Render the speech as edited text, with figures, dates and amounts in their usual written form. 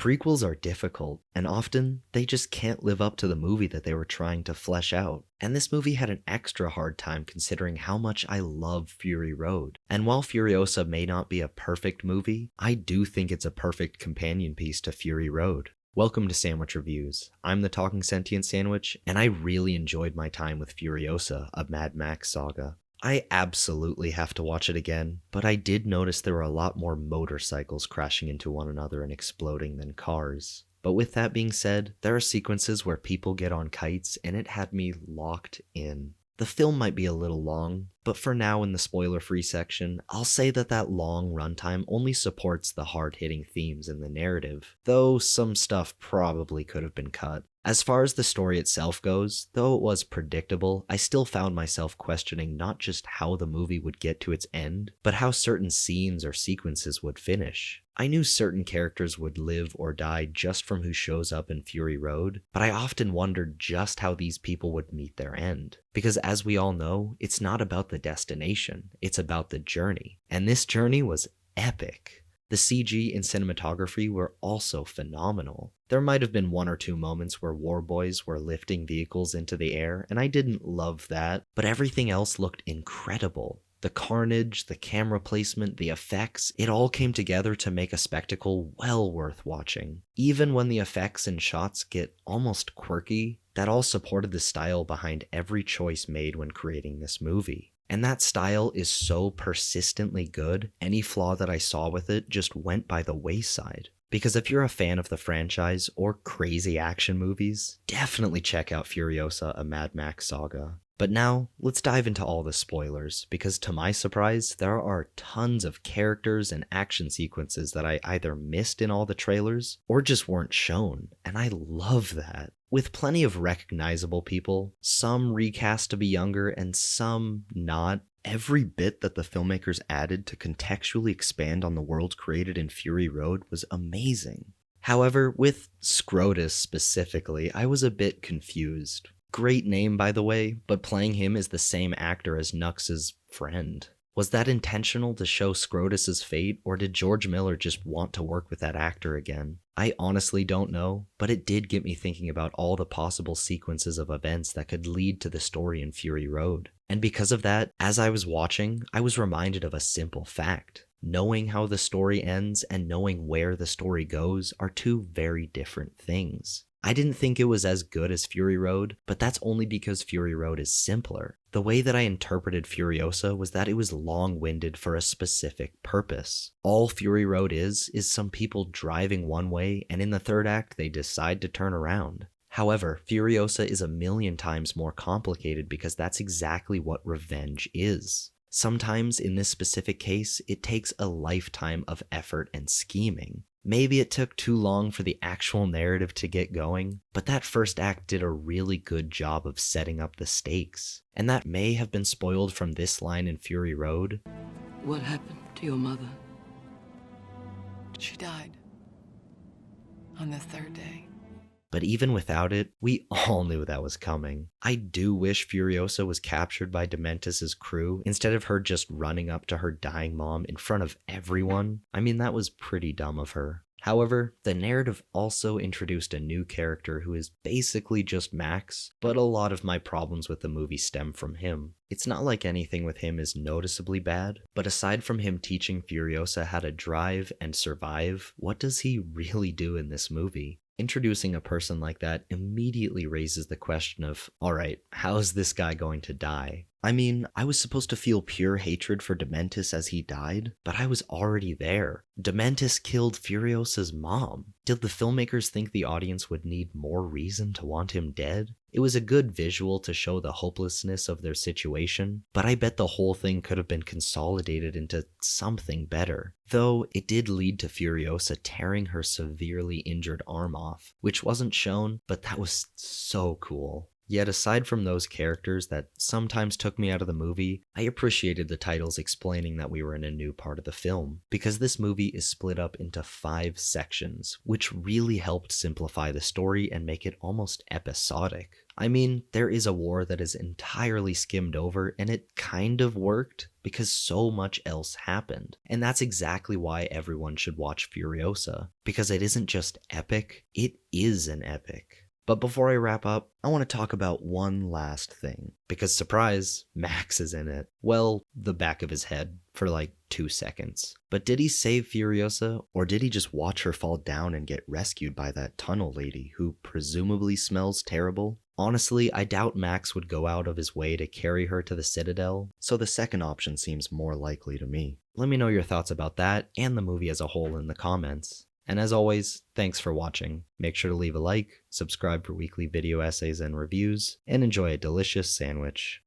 Prequels are difficult, and often they just can't live up to the movie that they were trying to flesh out. And this movie had an extra hard time considering how much I love Fury Road. And while Furiosa may not be a perfect movie, I do think it's a perfect companion piece to Fury Road. Welcome to Sandwich Reviews. I'm the Talking Sentient Sandwich, and I really enjoyed my time with Furiosa, a Mad Max saga. I absolutely have to watch it again, but I did notice there were a lot more motorcycles crashing into one another and exploding than cars. But with that being said, there are sequences where people get on kites and it had me locked in. The film might be a little long, but for now in the spoiler-free section, I'll say that long runtime only supports the hard-hitting themes in the narrative, though some stuff probably could have been cut. As far as the story itself goes, though it was predictable, I still found myself questioning not just how the movie would get to its end, but how certain scenes or sequences would finish. I knew certain characters would live or die just from who shows up in Fury Road, but I often wondered just how these people would meet their end. Because as we all know, it's not about the destination, it's about the journey. And this journey was epic. The CG and cinematography were also phenomenal. There might have been one or two moments where war boys were lifting vehicles into the air, and I didn't love that, but everything else looked incredible. The carnage, the camera placement, the effects, it all came together to make a spectacle well worth watching. Even when the effects and shots get almost quirky, that all supported the style behind every choice made when creating this movie. And that style is so persistently good, any flaw that I saw with it just went by the wayside. Because if you're a fan of the franchise or crazy action movies, definitely check out Furiosa, a Mad Max saga. But now, let's dive into all the spoilers, because to my surprise, there are tons of characters and action sequences that I either missed in all the trailers, or just weren't shown, and I love that. With plenty of recognizable people, some recast to be younger and some not, every bit that the filmmakers added to contextually expand on the world created in Fury Road was amazing. However, with Scrotus specifically, I was a bit confused. Great name, by the way, but playing him is the same actor as Nux's friend. Was that intentional to show Scrotus's fate, or did George Miller just want to work with that actor again? I honestly don't know, but it did get me thinking about all the possible sequences of events that could lead to the story in Fury Road. And because of that, as I was watching, I was reminded of a simple fact. Knowing how the story ends and knowing where the story goes are two very different things. I didn't think it was as good as Fury Road, but that's only because Fury Road is simpler. The way that I interpreted Furiosa was that it was long-winded for a specific purpose. All Fury Road is some people driving one way, and in the third act they decide to turn around. However, Furiosa is a million times more complicated because that's exactly what revenge is. Sometimes, in this specific case, it takes a lifetime of effort and scheming. Maybe it took too long for the actual narrative to get going, but that first act did a really good job of setting up the stakes. And that may have been spoiled from this line in Fury Road. What happened to your mother? She died on the third day. But even without it, we all knew that was coming. I do wish Furiosa was captured by Dementis' crew instead of her just running up to her dying mom in front of everyone. I mean, that was pretty dumb of her. However, the narrative also introduced a new character who is basically just Max, but a lot of my problems with the movie stem from him. It's not like anything with him is noticeably bad, but aside from him teaching Furiosa how to drive and survive, what does he really do in this movie? Introducing a person like that immediately raises the question of, alright, how is this guy going to die? I mean, I was supposed to feel pure hatred for Dementis as he died, but I was already there. Dementis killed Furiosa's mom. Did the filmmakers think the audience would need more reason to want him dead? It was a good visual to show the hopelessness of their situation, but I bet the whole thing could have been consolidated into something better. Though, it did lead to Furiosa tearing her severely injured arm off, which wasn't shown, but that was so cool. Yet aside from those characters that sometimes took me out of the movie, I appreciated the titles explaining that we were in a new part of the film, because this movie is split up into 5 sections, which really helped simplify the story and make it almost episodic. I mean, there is a war that is entirely skimmed over, and it kind of worked because so much else happened. And that's exactly why everyone should watch Furiosa, because it isn't just epic, it is an epic. But before I wrap up, I want to talk about one last thing. Because surprise, Max is in it. Well, the back of his head for like 2 seconds. But did he save Furiosa, or did he just watch her fall down and get rescued by that tunnel lady who presumably smells terrible? Honestly, I doubt Max would go out of his way to carry her to the Citadel, so the second option seems more likely to me. Let me know your thoughts about that and the movie as a whole in the comments. And as always, thanks for watching. Make sure to leave a like, subscribe for weekly video essays and reviews, and enjoy a delicious sandwich.